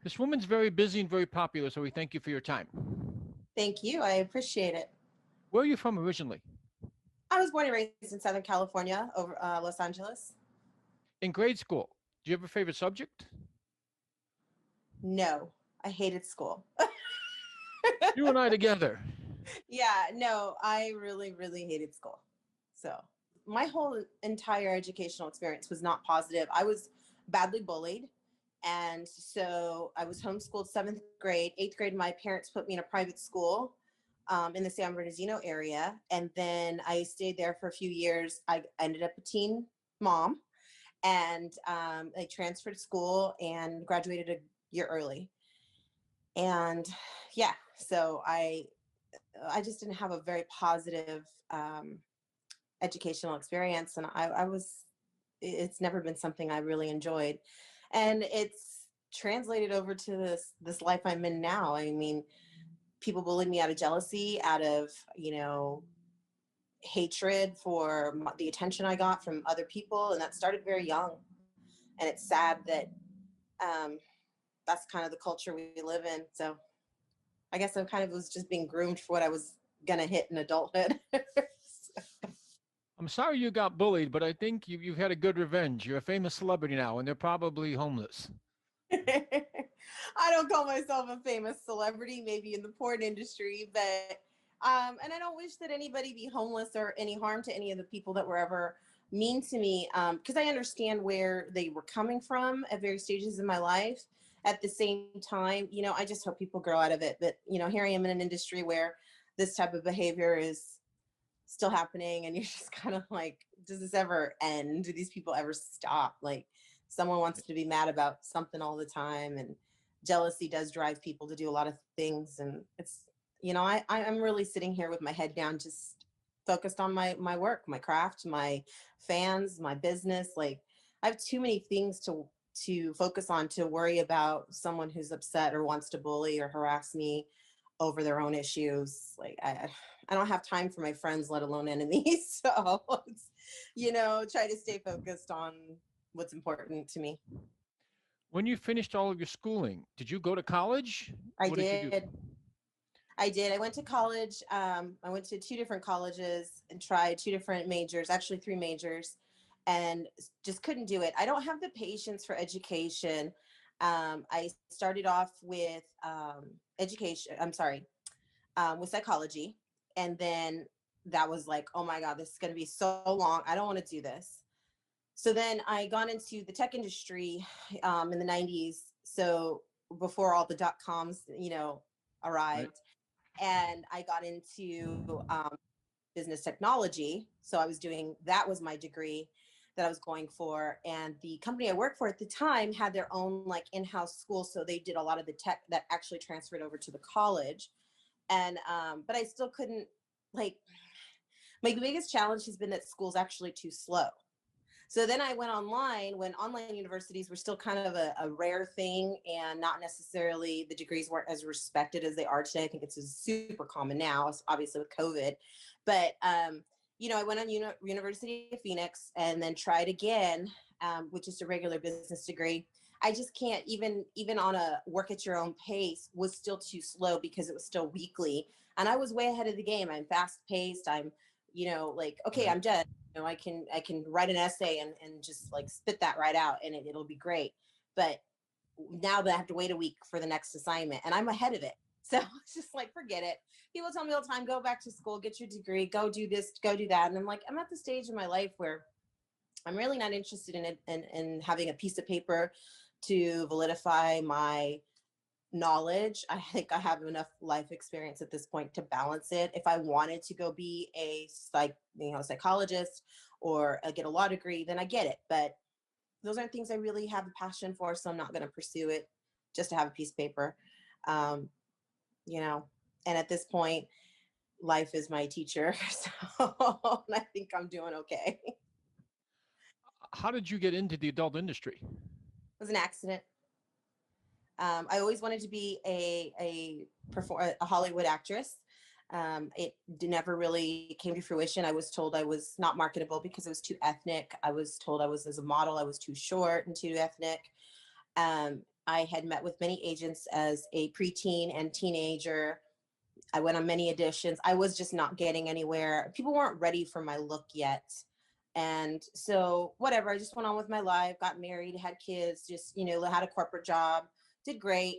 This woman's very busy and very popular, so we thank you for your time. Thank you. I appreciate it. Where are you from originally? I was born and raised in Southern California, over Los Angeles. In grade school, do you have a favorite subject? No, I hated school. You and I together. Yeah, no, I really, really hated school. So my whole entire educational experience was not positive. I was badly bullied. And so I was homeschooled seventh grade. Eighth grade, my parents put me in a private school in the San Bernardino area. And then I stayed there for a few years. I ended up a teen mom and I transferred school and graduated a year early. And yeah, so I just didn't have a very positive educational experience, and I was it's never been something I really enjoyed, and it's translated over to this life I'm in now. I mean, people bullied me out of jealousy, out of hatred for the attention I got from other people, and that started very young. And it's sad that um, that's kind of the culture we live in. So I guess I kind of was just being groomed for what I was gonna hit in adulthood. I'm sorry you got bullied, but I think you've had a good revenge. You're a famous celebrity now, and they're probably homeless. I don't call myself a famous celebrity, maybe in the porn industry, but and I don't wish that anybody be homeless or any harm to any of the people that were ever mean to me, because I understand where they were coming from at various stages in my life. At the same time, I just hope people grow out of it. But here I am in an industry where this type of behavior is still happening, and you're just kind of like, does this ever end? Do these people ever stop? Like, someone wants to be mad about something all the time, and jealousy does drive people to do a lot of things. And it's I'm really sitting here with my head down, just focused on my work, my craft, my fans, my business. Like, I have too many things to focus on to worry about someone who's upset or wants to bully or harass me over their own issues. Like, I don't have time for my friends, let alone enemies. So it's, try to stay focused on what's important to me. When you finished all of your schooling, did you go to college? I What did you do? did. I did. I went to college. I went to two different colleges and tried two different majors, actually three majors, and just couldn't do it. I don't have the patience for education. I started off with education. I'm sorry, with psychology, and then that was like, oh my god, this is going to be so long. I don't want to do this. So then I got into the tech industry in the 90s. So before all the dot coms, Right. arrived, and I got into business technology. So I was doing that was my degree that I was going for, and the company I worked for at the time had their own like in-house school, so they did a lot of the tech that actually transferred over to the college. And but I still couldn't, like, my biggest challenge has been that school's actually too slow. So then I went online when online universities were still kind of a rare thing, and not necessarily the degrees weren't as respected as they are today. I think it's super common now, obviously with COVID. But, I went on University of Phoenix and then tried again, which is a regular business degree. I just can't, even on a work at your own pace was still too slow because it was still weekly. And I was way ahead of the game. I'm fast paced. I'm, like, okay, Right. I'm done. I can write an essay and just like spit that right out, and it'll be great. But now that I have to wait a week for the next assignment, and I'm ahead of it. So it's just like, forget it. People tell me all the time, go back to school, get your degree, go do this, go do that. And I'm like, I'm at the stage in my life where I'm really not interested in it, in having a piece of paper to validify my knowledge. I think I have enough life experience at this point to balance it. If I wanted to go be a psychologist or get a law degree, then I get it. But those aren't things I really have a passion for, so I'm not going to pursue it just to have a piece of paper. Um, you know, and at this point, life is my teacher, so I think I'm doing okay. It How did you get into the adult industry? was an accident. I always wanted to be a Hollywood actress. It never really came to fruition. I was told I was not marketable because I was too ethnic. I was told I was, as a model, I was too short and too ethnic. I had met with many agents as a preteen and teenager. I went on many auditions. I was just not getting anywhere. People weren't ready for my look yet. And so, whatever, I just went on with my life, got married, had kids, just, had a corporate job, did great.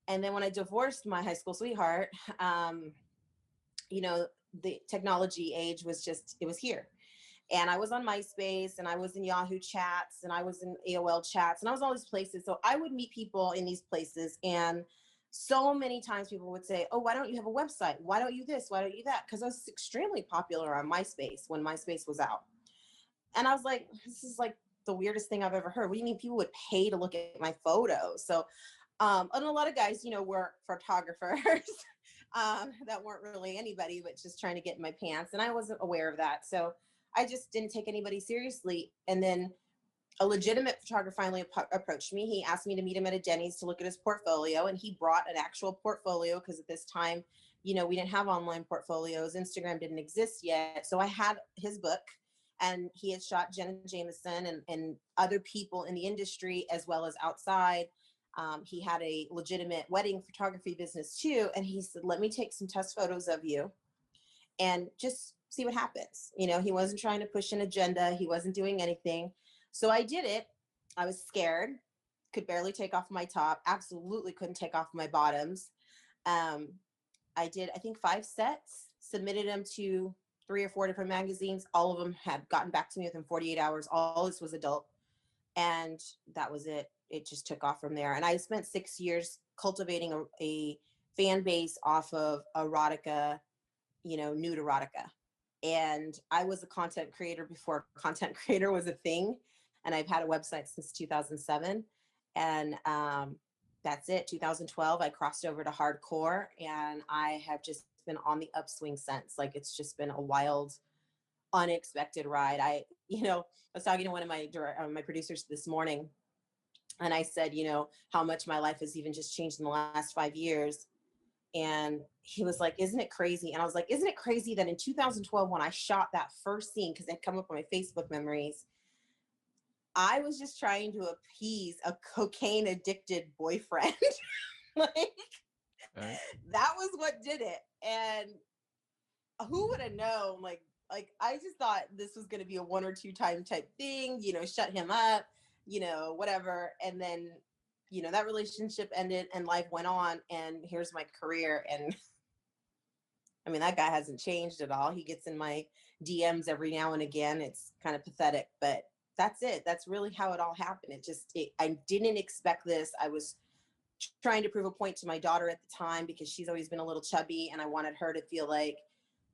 And then when I divorced my high school sweetheart, um, you know, the technology age was just, it was here. And I was on MySpace and I was in Yahoo chats and I was in AOL chats and I was all these places. So I would meet people in these places. And so many times people would say, oh, why don't you have a website? Why don't you this? Why don't you that? Because I was extremely popular on MySpace when MySpace was out. And I was like, this is like the weirdest thing I've ever heard. What do you mean people would pay to look at my photos? So, and a lot of guys, were photographers that weren't really anybody, but just trying to get in my pants. And I wasn't aware of that. So I just didn't take anybody seriously. And then a legitimate photographer finally approached me. He asked me to meet him at a Denny's to look at his portfolio. And he brought an actual portfolio because at this time, we didn't have online portfolios. Instagram didn't exist yet. So I had his book and he had shot Jenna Jameson and other people in the industry as well as outside. He had a legitimate wedding photography business too. And he said, let me take some test photos of you and just see what happens. He wasn't trying to push an agenda. He wasn't doing anything. So I did it. I was scared, could barely take off my top, absolutely couldn't take off my bottoms. Um, I did, I think, 5 sets, submitted them to 3 or 4 different magazines. All of them had gotten back to me within 48 hours. All this was adult. And that was it. It just took off from there. And I spent 6 years cultivating a fan base off of erotica, nude erotica. And I was a content creator before content creator was a thing. And I've had a website since 2007. And that's it. 2012, I crossed over to hardcore and I have just been on the upswing since. Like, it's just been a wild, unexpected ride. I was talking to one of my producers this morning and I said, how much my life has even just changed in the last 5 years. And he was like, isn't it crazy? And I was like, isn't it crazy that in 2012, when I shot that first scene, because it come up on my Facebook memories, I was just trying to appease a cocaine addicted boyfriend. Like, Right. that was what did it. And who would have known? Like I just thought this was going to be a 1 or 2 time type thing, shut him up, whatever. And then, that relationship ended and life went on. And here's my career. And I mean, that guy hasn't changed at all. He gets in my DMs every now and again. It's kind of pathetic, but that's it. That's really how it all happened. I didn't expect this. I was trying to prove a point to my daughter at the time because she's always been a little chubby and I wanted her to feel like,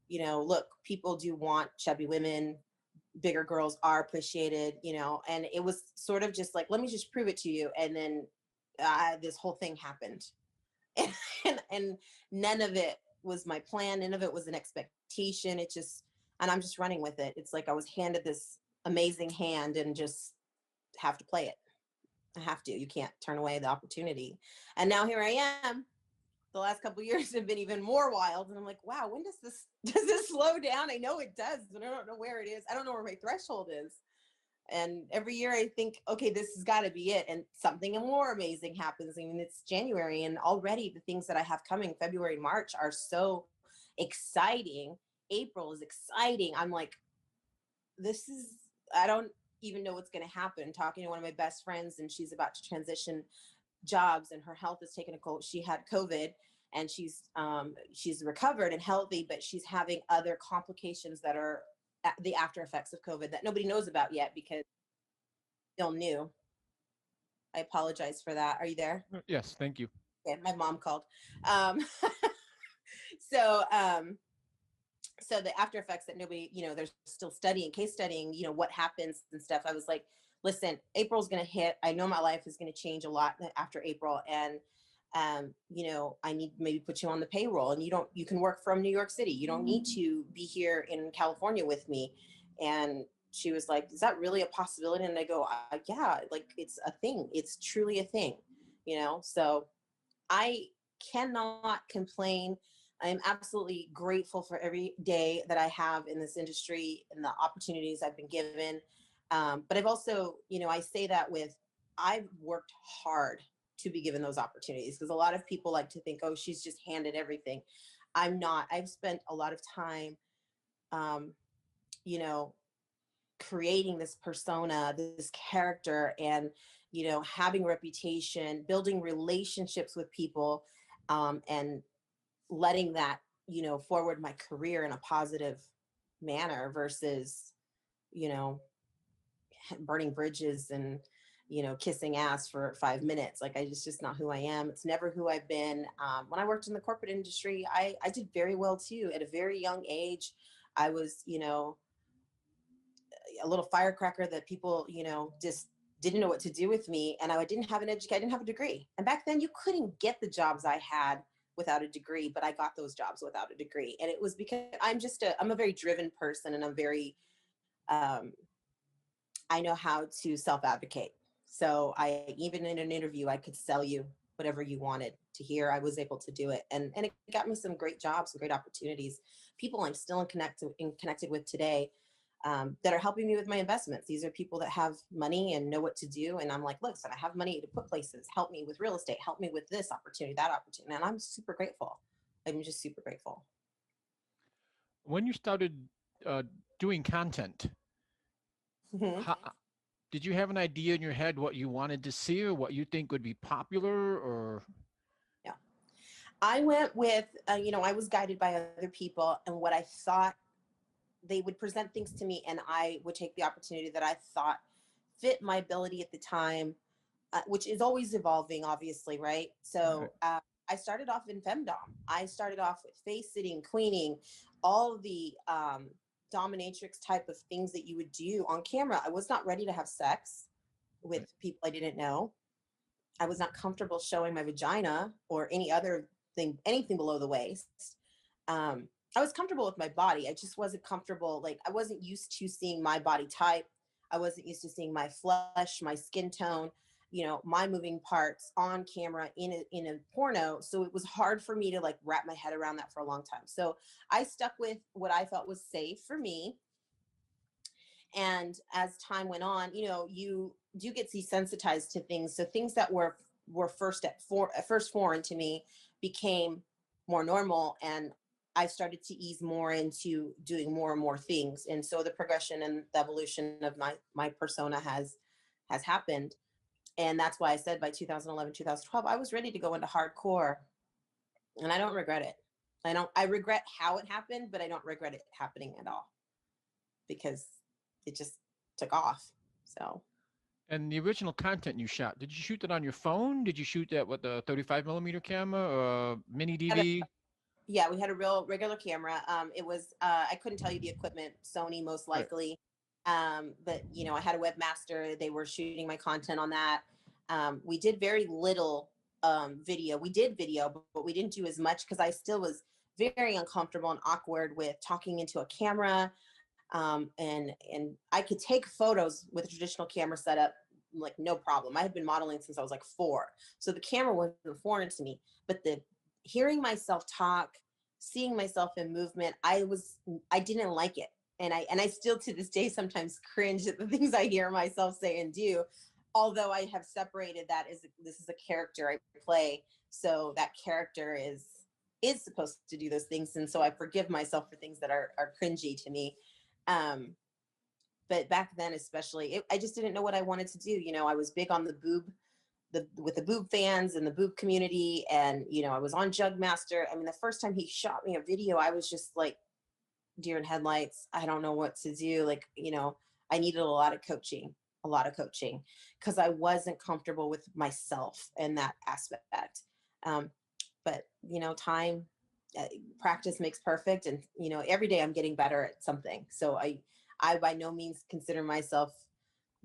look, people do want chubby women. Bigger girls are appreciated, and it was sort of just like, let me just prove it to you. And then this whole thing happened. And none of it was my plan. None of it was an expectation. And I'm just running with it. It's like I was handed this amazing hand and just have to play it. I have to. You can't turn away the opportunity. And now here I am. The last couple of years have been even more wild. And I'm like, wow, when does this slow down? I know it does, but I don't know where it is. I don't know where my threshold is. And every year I think, okay, this has got to be it. And something more amazing happens. I mean, it's January and already the things that I have coming February, March are so exciting. April is exciting. I'm like, I don't even know what's going to happen. Talking to one of my best friends and she's about to transition jobs and her health is taking a cold. She had COVID and she's recovered and healthy, but she's having other complications that are the after effects of COVID that nobody knows about yet because still new. I apologize for that. Are you there? Yes, thank you. Yeah, my mom called. Um, so, so the after effects that nobody, they're still studying, case studying, what happens and stuff. I was like, listen, April's going to hit. I know my life is going to change a lot after April. And, I need to maybe put you on the payroll and you can work from New York City. You don't need to be here in California with me. And she was like, is that really a possibility? And I go, yeah, like it's a thing. It's truly a thing, so I cannot complain. I am absolutely grateful for every day that I have in this industry and the opportunities I've been given. But I've also, I say that I've worked hard. to be given those opportunities, because a lot of people like to think, oh, she's just handed everything. I'm not. I've spent a lot of time, um, you know, creating this persona, this character, and, having a reputation, building relationships with people, and letting that, forward my career in a positive manner versus, you know, burning bridges and, kissing ass for 5 minutes. Like, just not who I am. It's never who I've been. When I worked in the corporate industry, I did very well too. At a very young age, I was, a little firecracker that people, just didn't know what to do with me. And I didn't have I didn't have a degree. And back then you couldn't get the jobs I had without a degree, but I got those jobs without a degree. And it was because I'm a very driven person, and I'm very, um, I know how to self-advocate. So even in an interview, I could sell you whatever you wanted to hear. I was able to do it. And it got me some great jobs, some great opportunities. People I'm still connected with today, that are helping me with my investments. These are people that have money and know what to do. And I'm like, listen, I have money to put places. Help me with real estate. Help me with this opportunity, that opportunity. And I'm super grateful. I'm just super grateful. When you started uh, doing content, Mhm. how, did you have an idea in your head what you wanted to see or what you think would be popular? Or Yeah. I went with, I was guided by other people and what I thought they would present things to me, and I would take the opportunity that I thought fit my ability at the time, which is always evolving, obviously, right? right, So I started off in femdom. I started off with face sitting, queening, all the dominatrix type of things that you would do on camera. I was not ready to have sex with right. people I didn't know. I was not comfortable showing my vagina or any other thing, anything below the waist. Um, I was comfortable with my body. I just wasn't comfortable. Like, I wasn't used to seeing my body type. I wasn't used to seeing my flesh, my skin tone, my moving parts on camera in a porno. So it was hard for me to like wrap my head around that for a long time. So I stuck with what I felt was safe for me. And as time went on, you do get desensitized to things. So things that were at first foreign to me became more normal, and I started to ease more into doing more and more things. And so the progression and the evolution of my persona has happened. And that's why I said by 2011, 2012, I was ready to go into hardcore, and I don't regret it. I regret how it happened, but I don't regret it happening at all, because it just took off. So And the original content you shot, did you shoot that on your phone? Did you shoot that with a 35 millimeter camera or mini DV? yeah, we had a real regular camera. It was I couldn't tell you the equipment, Sony most Right. likely. But I had a webmaster. They were shooting my content on that. We did very little video. We did video, but we didn't do as much because I still was very uncomfortable and awkward with talking into a camera. And I could take photos with a traditional camera setup like no problem. I had been modeling since I was like 4, so the camera wasn't foreign to me. But the hearing myself talk, seeing myself in movement, I didn't like it, and I still to this day sometimes cringe at the things I hear myself say and do. Although I have separated that as this is a character I play, so that character is supposed to do those things, and so I forgive myself for things that are cringy to me. um but back then especially, I just didn't know what I wanted to do. I was big on the boob, with the boob fans and the boob community, and I was on Jugmaster. I mean, the first time he shot me a video, I was just like deer in headlights. I don't know what to do. Like, I needed a lot of coaching because I wasn't comfortable with myself in that aspect. um but time, uh, practice makes perfect, and every day I'm getting better at something. So I by no means consider myself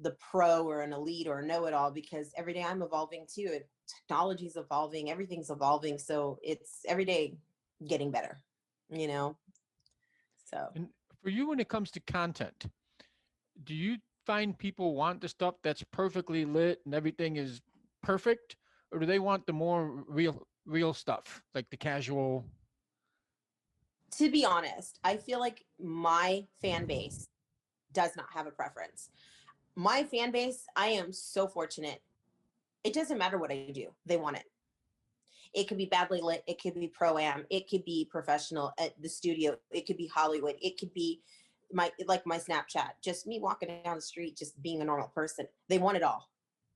the pro or an elite or a know-it-all, because every day I'm evolving too. Technology's evolving, everything's evolving, so it's every day getting better, you know so And for you, when it comes to content, do you find people want the stuff that's perfectly lit and everything is perfect, or do they want the more real stuff, like the casual? to be honest, I feel like my fan base does not have a preference. My fan base, I am so fortunate. It doesn't matter what I do. They want it. It could be badly lit. It could be pro-am. It could be professional at the studio. It could be Hollywood. It could be my Snapchat, just me walking down the street, just being a normal person. They want it all.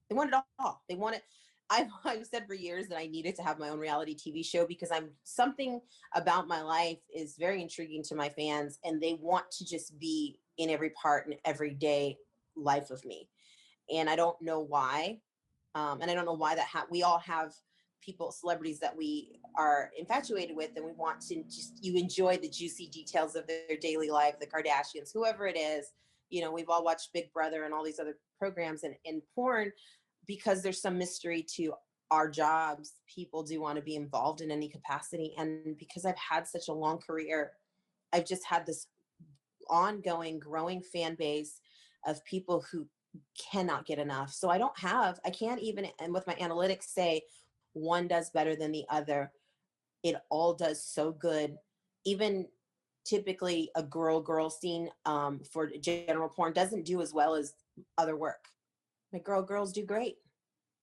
They want it all. They want it. I've said for years that I needed to have my own reality TV show because I'm something about my life is very intriguing to my fans, and they want to just be in every part and everyday life of me. And I don't know why. And I don't know why we all have people, celebrities that we are infatuated with, and we want to just, you enjoy the juicy details of their daily life, the Kardashians, whoever it is. You know, we've all watched Big Brother and all these other programs, and porn, because there's some mystery to our jobs. People do want to be involved in any capacity. And because I've had such a long career, I've just had this ongoing, growing fan base of people who cannot get enough. So I can't even, and with my analytics, say one does better than the other. It all does so good. Even typically a girl scene for general porn doesn't do as well as other work. My girls do great.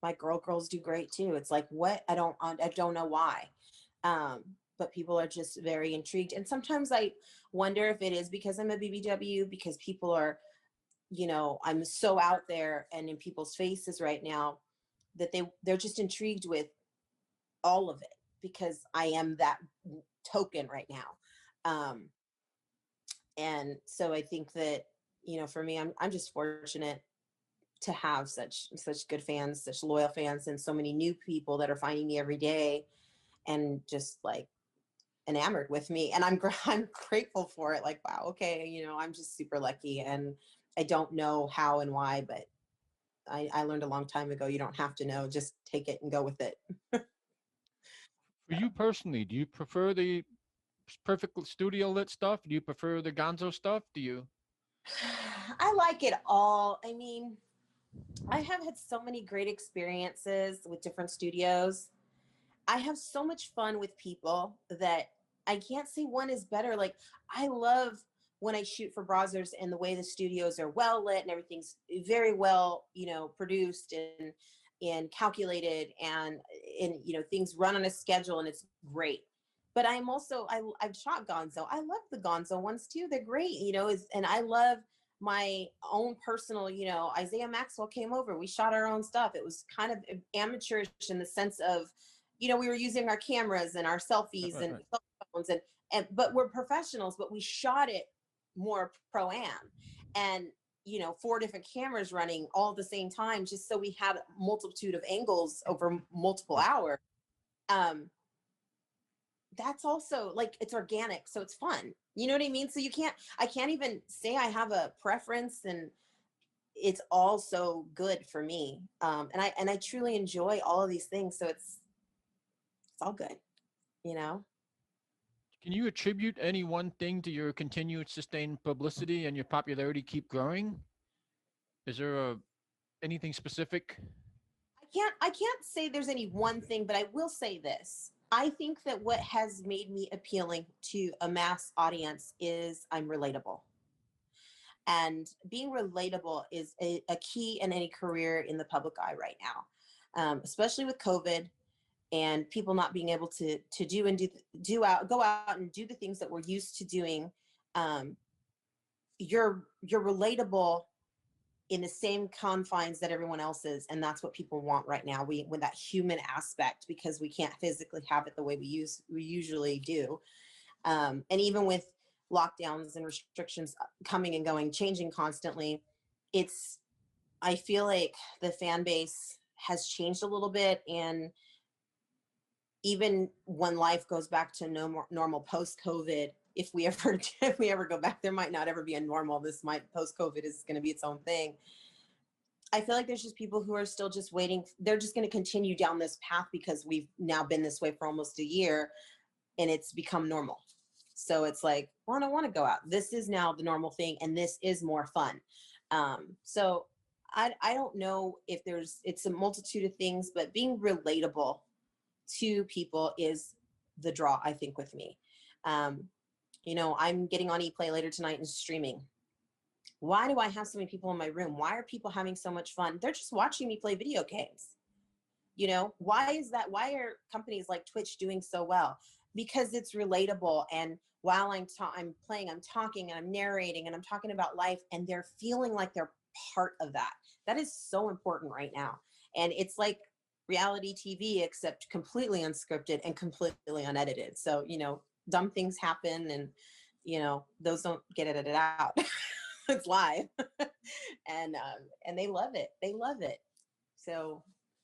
My girls do great too. It's like, what? I don't know why. Um, but people are just very intrigued. And sometimes I wonder if it is because I'm a BBW, because people are, I'm so out there and in people's faces right now, that they're just intrigued with all of it, because I am that token right now. Um, and so I think that, for me, I'm just fortunate to have such good fans, such loyal fans, and so many new people that are finding me every day and just like enamored with me. And I'm grateful for it. Like, wow, okay, I'm just super lucky, and I don't know how and why, but I learned a long time ago, you don't have to know, just take it and go with it. For you personally, do you prefer the perfect studio lit stuff? Do you prefer the gonzo stuff? Do you? I like it all. I mean, I have had so many great experiences with different studios. I have so much fun with people that I can't say one is better. Like, I love when I shoot for Brazzers and the way the studios are well lit and everything's very well, produced and calculated, and things run on a schedule, and it's great. But I'm also I've shot Gonzo. I love the Gonzo ones too. They're great, and I love my own personal, Isaiah Maxwell came over. We shot our own stuff. It was kind of amateurish in the sense of, we were using our cameras and our Right, selfies right, and right. cell phones, and but we're professionals, but we shot it more pro-am, and four different cameras running all at the same time, just so we had a multitude of angles over multiple Right. hours. um that's also like, it's organic, so it's fun, you know what I mean? So I can't even say I have a preference, and it's all so good for me. And I truly enjoy all of these things, so it's all good, you know. Can you attribute any one thing to your continued sustained publicity and your popularity keep growing? Is there anything specific? I can't say there's any one thing, but I will say this. I think that what has made me appealing to a mass audience is I'm relatable. And being relatable is a key in any career in the public eye right now, especially with COVID and people not being able to go out and do the things that we're used to doing. Um, you're relatable in the same confines that everyone else is, and that's what people want right now. We with that human aspect, because we can't physically have it the way we usually do. And even with lockdowns and restrictions coming and going, changing constantly, it's I feel like the fan base has changed a little bit. And even when life goes back to normal post COVID, if we ever if we ever go back, there might not ever be a normal. This might post COVID is going to be its own thing. I feel like there's just people who are still just waiting. They're just going to continue down this path because we've now been this way for almost a year, and it's become normal. So it's like, well, I don't want to go out. This is now the normal thing, and this is more fun. So I don't know if it's a multitude of things, but being relatable to people is the draw, I think, with me. Um, I'm getting on ePlay later tonight and streaming. Why do I have so many people in my room? Why are people having so much fun? They're just watching me play video games. You know, why is that? Why are companies like Twitch doing so well? Because it's relatable. And while I'm playing, I'm talking and I'm narrating and I'm talking about life, and they're feeling like they're part of that. That is so important right now. And it's like reality TV, except completely unscripted and completely unedited. So, you know, dumb things happen, and, you know, those don't get edited out. It's live. And they love it. They love it. So,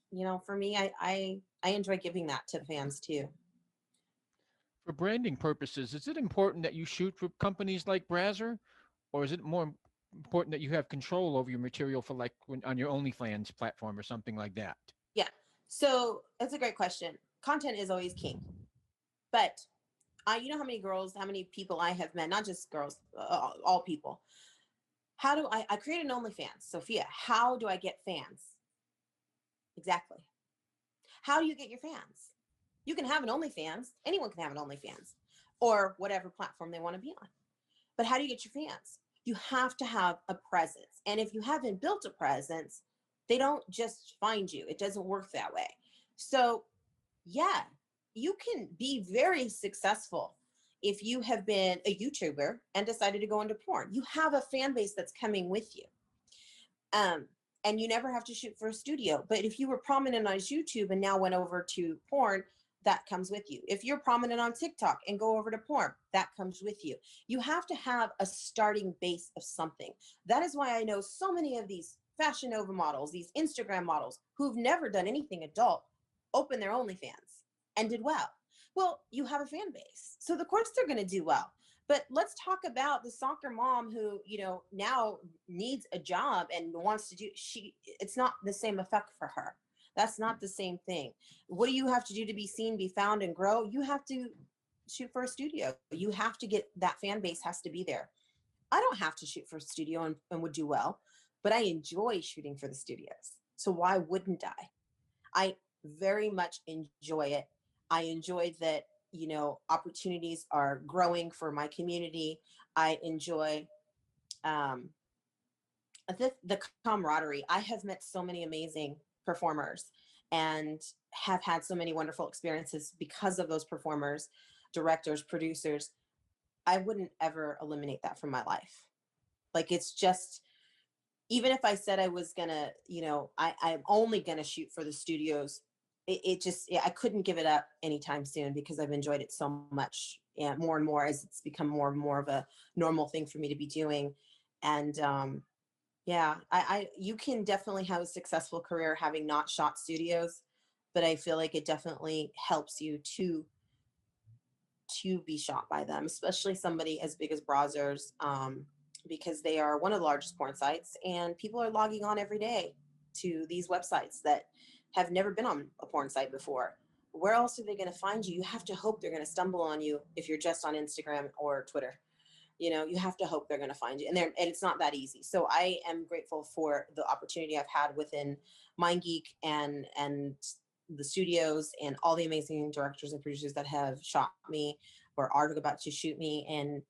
you know, for me, I enjoy giving that to the fans too. For branding purposes, is it important that you shoot for companies like Brazzer, or is it more important that you have control over your material for like when, on your OnlyFans platform or something like that? Yeah. So that's a great question. Content is always king. But you know how many girls, how many people I have met, not just girls, all people. How do I create an OnlyFans? Sophia, how do I get fans? Exactly. How do you get your fans? You can have an OnlyFans. Anyone can have an OnlyFans or whatever platform they want to be on. But how do you get your fans? You have to have a presence. And if you haven't built a presence, they don't just find you. It doesn't work that way. So, yeah, you can be very successful if you have been a YouTuber and decided to go into porn. You have a fan base that's coming with you. Um, and you never have to shoot for a studio. But if you were prominent on YouTube and now went over to porn, that comes with you. If you're prominent on TikTok and go over to porn, that comes with you. You have to have a starting base of something. That is why I know so many of these Fashion Nova models, these Instagram models who've never done anything adult, open their OnlyFans and did well. Well, you have a fan base. So of course they're going to do well. But let's talk about the soccer mom who, you know, now needs a job and wants to do, it's not the same effect for her. That's not the same thing. What do you have to do to be seen, be found, and grow? You have to shoot for a studio. You have to get that fan base has to be there. I don't have to shoot for a studio and would do well, but I enjoy shooting for the studios. So why wouldn't I? I very much enjoy it. I enjoy that, you know, opportunities are growing for my community. I enjoy um, the camaraderie. I have met so many amazing performers and have had so many wonderful experiences because of those performers, directors, producers. I wouldn't ever eliminate that from my life. Like it's just, even if I said I was gonna, you know, I'm only gonna shoot for the studios, it just, yeah, I couldn't give it up anytime soon because I've enjoyed it so much, and more and more as it's become more and more of a normal thing for me to be doing. And yeah, you can definitely have a successful career having not shot studios, but I feel like it definitely helps you to be shot by them, especially somebody as big as Brazzers, because they are one of the largest porn sites, and people are logging on every day to these websites that have never been on a porn site before. Where else are they going to find you? You have to hope they're going to stumble on you if you're just on Instagram or Twitter. You know, you have to hope they're going to find you, and it's not that easy. So I am grateful for the opportunity I've had within MindGeek and the studios and all the amazing directors and producers that have shot me or are about to shoot me. And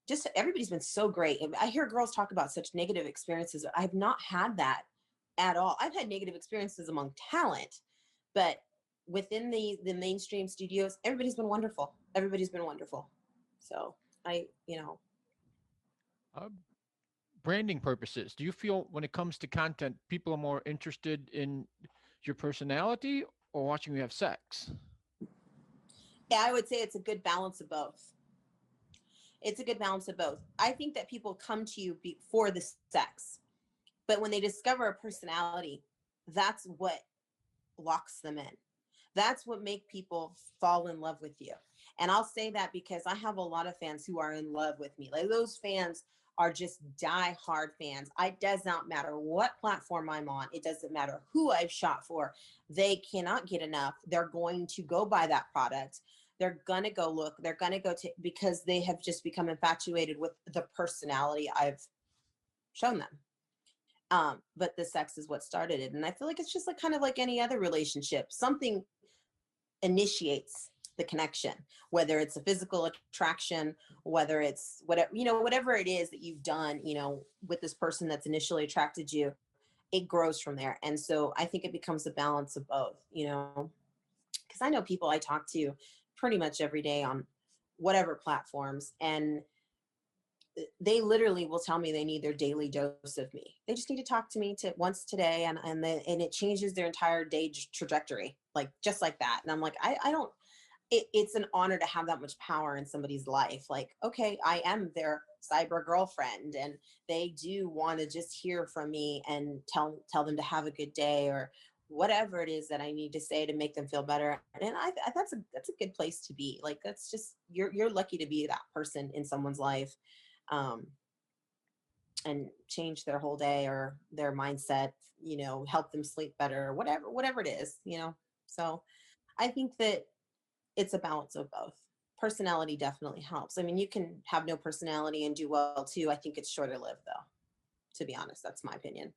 just everybody's been so great. I hear girls talk about such negative experiences. I've not had that at all. I've had negative experiences among talent, but within the mainstream studios, everybody's been wonderful. Everybody's been wonderful. So I, you know, Uh, Branding purposes, do you feel when it comes to content, people are more interested in your personality or watching you have sex? yeah, I would say it's a good balance of both. It's a good balance of both. I think that people come to you for the sex, but when they discover a personality, that's what locks them in. That's what make people fall in love with you. And I'll say that because I have a lot of fans who are in love with me. Like those fans are just die hard fans. It does not matter what platform I'm on. It doesn't matter who I've shot for. They cannot get enough. They're going to go buy that product. They're going to go look. They're going to go to, because they have just become infatuated with the personality I've shown them. But the sex is what started it. And I feel like it's just like kind of like any other relationship. Something initiates the connection, whether it's a physical attraction, whether it's whatever, you know, whatever it is that you've done, you know, with this person that's initially attracted you, it grows from there. And so I think it becomes a balance of both, because I know people I talk to pretty much every day on whatever platforms, and they literally will tell me they need their daily dose of me. They just need to talk to me to once today, and it changes their entire day trajectory, like just like that. And I'm like, I don't. It's an honor to have that much power in somebody's life. Like, okay, I am their cyber girlfriend, and they do want to just hear from me and tell them to have a good day, or whatever it is that I need to say to make them feel better. And that's a good place to be. Like, that's just, you're lucky to be that person in someone's life, um, and change their whole day or their mindset. Help them sleep better, or whatever it is. So I think that it's a balance of both. Personality definitely helps. I mean, you can have no personality and do well too. I think it's shorter lived, though. To be honest, that's my opinion.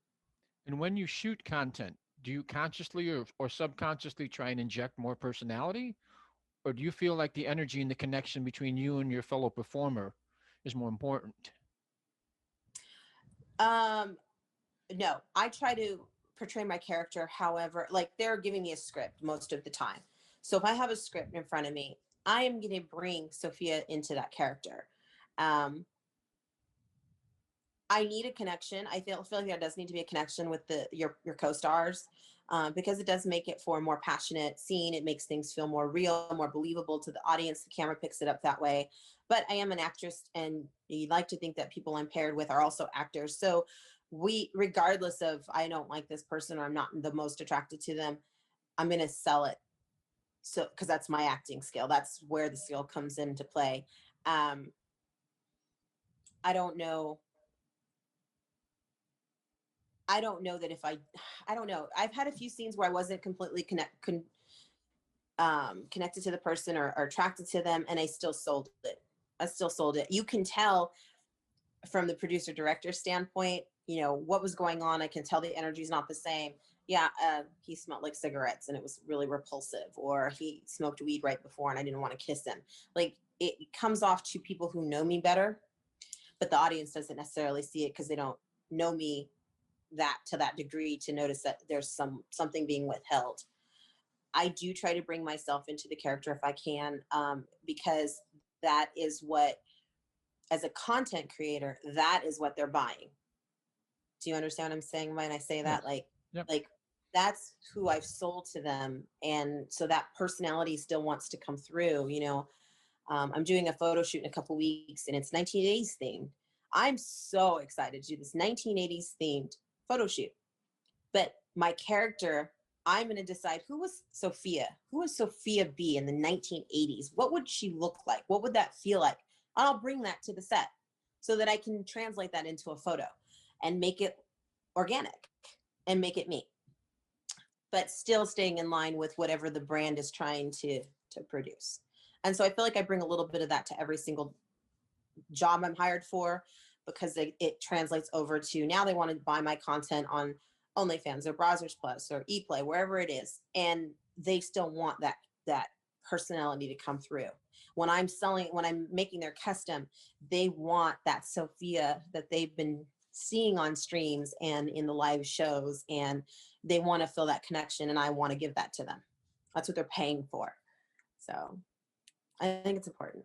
And when you shoot content, do you consciously or subconsciously try and inject more personality? Or do you feel like the energy and the connection between you and your fellow performer is more important? Um, no, I try to portray my character however, like, they're giving me a script most of the time. So if I have a script in front of me, I am going to bring Sophia into that character. Um, I need a connection. I feel like there does need to be a connection with your co-stars, because it does make it for a more passionate scene. It makes things feel more real, more believable to the audience. The camera picks it up that way. But I am an actress, and you like to think that people I'm paired with are also actors. So regardless of, I don't like this person or I'm not the most attracted to them, I'm going to sell it. So because that's my acting skill. That's where the skill comes into play. Um, I don't know I don't know that if I don't know. I've had a few scenes where I wasn't completely connected to the person, or attracted to them, and I still sold it. I still sold it. You can tell from the producer director standpoint, what was going on. I can tell the energy's not the same. Yeah, he smelled like cigarettes and it was really repulsive, or he smoked weed right before and I didn't want to kiss him. Like, it comes off to people who know me better, but the audience doesn't necessarily see it because they don't know me that to that degree to notice that there's something being withheld. I do try to bring myself into the character if I can, because that is what, as a content creator, that is what they're buying. Do you understand what I'm saying when I say Yes. that? Like, Yep. like that's who I've sold to them, and so that personality still wants to come through. I'm doing a photo shoot in a couple weeks, and it's 1980s themed. I'm so excited to do this 1980s themed photo shoot. But my character, I'm going to decide who was Sophia. Who would Sophia be in the 1980s? What would she look like? What would that feel like? And I'll bring that to the set so that I can translate that into a photo and make it organic and make it me, but still staying in line with whatever the brand is trying to produce. And so I feel like I bring a little bit of that to every single job I'm hired for, because it translates over to, now they want to buy my content on OnlyFans or Browsers Plus or ePlay, wherever it is, and they still want that personality to come through. When I'm making their custom, they want that Sophia that they've been seeing on streams and in the live shows, and they want to feel that connection, and I want to give that to them. That's what they're paying for. So I think it's important.